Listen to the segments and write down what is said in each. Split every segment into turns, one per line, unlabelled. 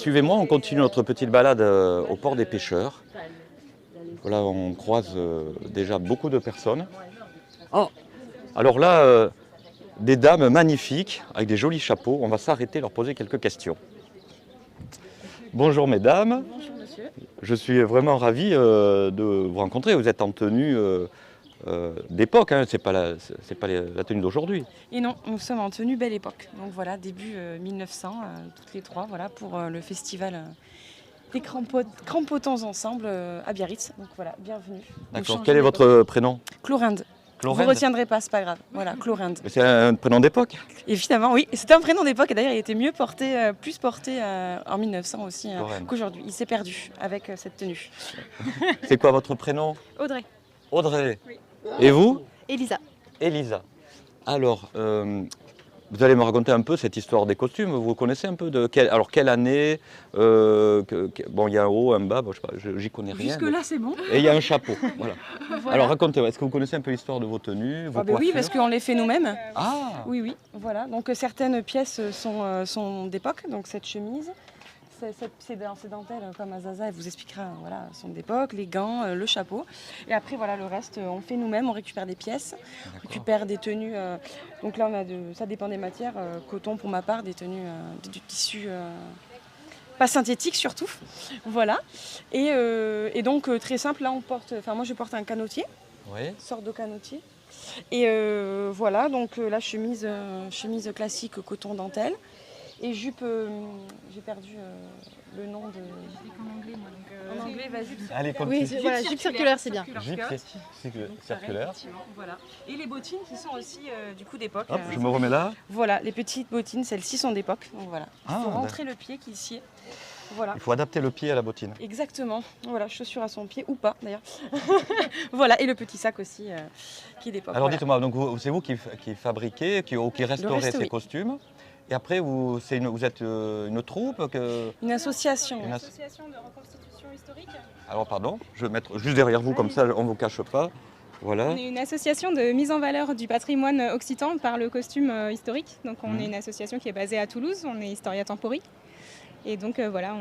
suivez-moi, on continue notre petite balade au port des pêcheurs. Voilà, on croise déjà beaucoup de personnes. Oh, alors là, des dames magnifiques avec des jolis chapeaux. On va s'arrêter, leur poser quelques questions. Bonjour mesdames.
Bonjour monsieur.
Je suis vraiment ravi de vous rencontrer. Vous êtes en tenue d'époque, hein. C'est pas la tenue d'aujourd'hui.
Et non, nous sommes en tenue Belle Époque. Donc voilà, début 1900, toutes les trois, voilà, pour le festival des Crampotons ensemble à Biarritz. Donc voilà, bienvenue.
D'accord. Quel est votre prénom?
Chlorinde. Vous ne retiendrez pas, c'est pas grave. Voilà, Chlorinde.
C'est un prénom d'époque?
Évidemment, oui. C'était un prénom d'époque et d'ailleurs il était mieux porté, plus porté en 1900 aussi qu'aujourd'hui. Il s'est perdu avec cette tenue.
C'est quoi votre prénom?
Audrey.
Audrey.
Oui.
Et vous?
Elisa.
Elisa. Alors, vous allez me raconter un peu cette histoire des costumes. Vous connaissez un peu de quelle année? Bon, il y a un haut, un bas, bon, je sais pas, j'y connais rien.
Jusque-là, c'est bon.
Et il y a un chapeau. Voilà.
Voilà.
Alors racontez-moi, est-ce que vous connaissez un peu l'histoire de vos tenues, vos coiffures?
Oui, parce qu'on les fait nous-mêmes.
Ah.
Oui, oui, voilà. Donc certaines pièces sont d'époque, donc cette chemise. Ces dentelles, comme Azaza, elle vous expliquera, voilà, sont d'époque, les gants, le chapeau. Et après, voilà, le reste, on fait nous-mêmes, on récupère des pièces, on récupère des tenues. Donc là, ça dépend des matières. Coton pour ma part, des tenues du tissu pas synthétique surtout. Voilà. Et donc, très simple, là, moi, je porte un canotier, sorte de canotier. Et voilà, donc la chemise classique coton dentelle. Et jupe, j'ai perdu le nom de...
En anglais, moi.
En anglais, vas-y.
Allez,
Oui, voilà, jupe circulaire, c'est bien.
Jupe circulaire.
Voilà. Et les bottines qui sont aussi du coup d'époque.
Hop, je me remets là.
Voilà, les petites bottines, celles-ci sont d'époque. Donc voilà. Il faut
Ah,
rentrer le pied qui s'y est. Voilà.
Il faut adapter le pied à la bottine.
Exactement. Voilà, chaussure à son pied ou pas d'ailleurs. Voilà, et le petit sac aussi qui est d'époque.
Alors
voilà.
dites-moi, donc c'est vous qui fabriquez, qui restaurez ces costumes. Et après, vous êtes une troupe
Une association.
Une association de reconstitution historique.
Alors pardon, je vais mettre juste derrière vous, comme ça on ne vous cache pas. Voilà.
On est une association de mise en valeur du patrimoine occitan par le costume historique. Donc on est une association qui est basée à Toulouse, on est Historia Tempori. Et donc voilà,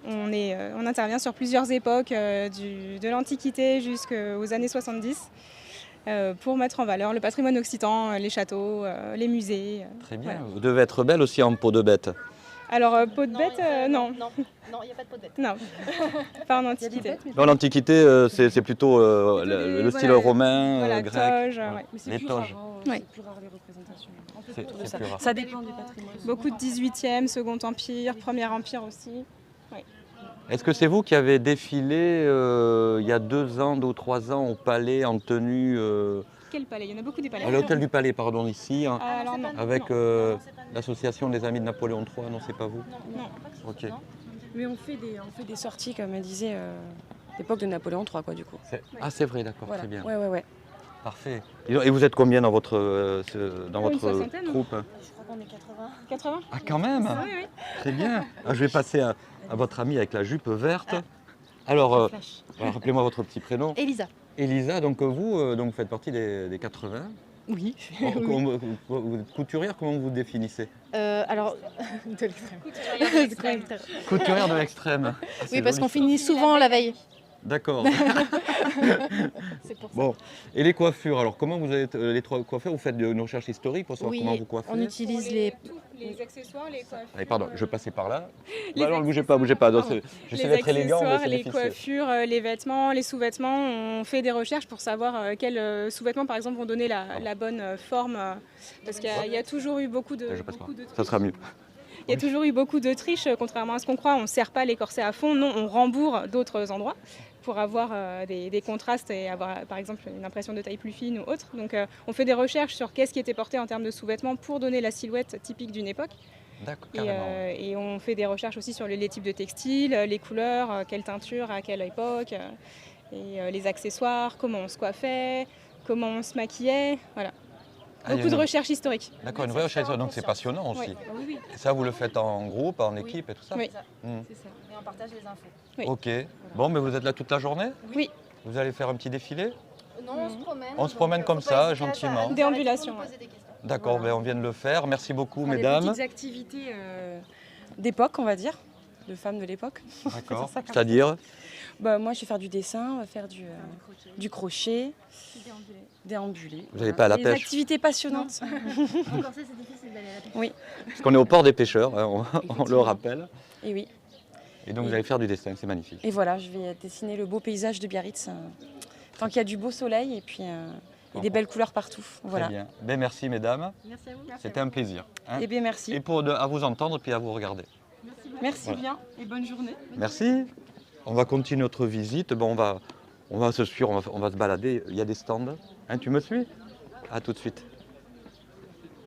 on intervient sur plusieurs époques, de l'Antiquité jusqu'aux années 70. Pour mettre en valeur le patrimoine occitan, les châteaux, les musées.
Très bien.
Voilà.
Vous devez être belle aussi en peau de bête.
Alors, peau de bête, non.
Non, il n'y a pas de peau de bête.
Non, pas en Antiquité.
Dans l'Antiquité, c'est plutôt le style romain,
voilà,
grec.
toge,
Mais c'est
Les
plus
toges.
rare,
Ouais.
c'est plus rare les représentations.
C'est plus rare.
Ça dépend du patrimoine.
Beaucoup de 18e, Second Empire, Premier Empire aussi.
Est-ce que c'est vous qui avez défilé il y a 2 ans, 2 ou 3 ans au palais en tenue
Quel palais? Il y en a beaucoup des palais.
à l'hôtel du Palais, pardon, ici, hein,
Alors non.
avec l'association des Amis de Napoléon III, non, c'est pas vous?
Non.
Ok.
Mais on fait des sorties, comme elle disait, l'époque de Napoléon III, quoi, du coup.
Ah, c'est vrai, d'accord,
Voilà.
très bien.
Ouais.
Parfait. Et vous êtes combien dans votre
Une soixantaine.
troupe?
Je crois qu'on est 80.
80?
Ah, quand même.
Oui, oui.
Très bien. Ah, je vais passer à votre amie avec la jupe verte. Alors, rappelez-moi votre petit prénom.
Elisa.
Elisa, donc vous donc, faites partie des 80.
Oui.
Vous êtes couturière, comment vous vous définissez?
Alors, de l'extrême.
Couturière de l'extrême. Ah, c'est
Oui, parce
joli,
qu'on finit souvent la veille.
D'accord.
C'est pour ça.
Bon, et les coiffures, alors comment vous êtes les 3 coiffeurs, vous faites une recherche historique pour savoir
Oui,
comment vous coiffez?
on utilise les...
Les accessoires, les coiffures.
Allez, pardon, je passais par là.
Les
Non, bougez pas. Donc, j'essaie
Les
d'être élégant, mais
accessoires,
c'est
les
difficile.
coiffures, les vêtements, les sous-vêtements, on fait des recherches pour savoir quels sous-vêtements par exemple vont donner la bonne forme. Parce qu'il y a toujours eu beaucoup de
Ça sera mieux.
Il y a toujours eu beaucoup de triches, contrairement à ce qu'on croit. On ne serre pas les corsets à fond, non, on rembourre d'autres endroits pour avoir des contrastes et avoir par exemple une impression de taille plus fine ou autre. Donc on fait des recherches sur qu'est-ce qui était porté en termes de sous-vêtements pour donner la silhouette typique d'une époque.
D'accord,
Et on fait des recherches aussi sur les types de textiles, les couleurs, quelle teinture, à quelle époque, et les accessoires, comment on se coiffait, comment on se maquillait, voilà. Beaucoup de recherches historiques.
D'accord, une vraie recherche, donc c'est passionnant aussi.
Oui.
Et ça, vous le faites en groupe, en équipe et tout ça?
Oui.
C'est ça. Et on partage les infos.
Oui.
Ok. Bon, mais vous êtes là toute la journée?
Oui.
Vous allez faire un petit défilé?
Non, on se promène.
On se promène comme ça, gentiment.
Déambulation.
D'accord,
Voilà.
on vient de le faire. Merci beaucoup,
Des
mesdames.
petites activités d'époque, on va dire. de femmes de l'époque.
D'accord.
C'est ça qu'on-
C'est-à-dire
Bah, moi, je vais faire du dessin, on va faire du crochet, déambuler.
Vous n'allez pas à la
Des
pêche
activités passionnantes.
Encore ça, c'est difficile d'aller à la pêche.
Parce qu'on est au port des pêcheurs, hein, on le
Effectivement.
rappelle.
Et oui.
Et donc vous allez faire du dessin, c'est magnifique.
Et voilà, je vais dessiner le beau paysage de Biarritz. Tant qu'il y a du beau soleil et puis et des belles couleurs partout. Voilà.
Très bien. Ben, merci mesdames,
Merci à vous.
c'était un plaisir. hein.
Et bien merci.
Et à vous entendre puis à vous regarder.
Merci
Voilà.
bien et bonne journée.
Merci. On va continuer notre visite. Bon, on va se suivre, on va se balader. Il y a des stands. Hein, tu me suis? À tout de suite.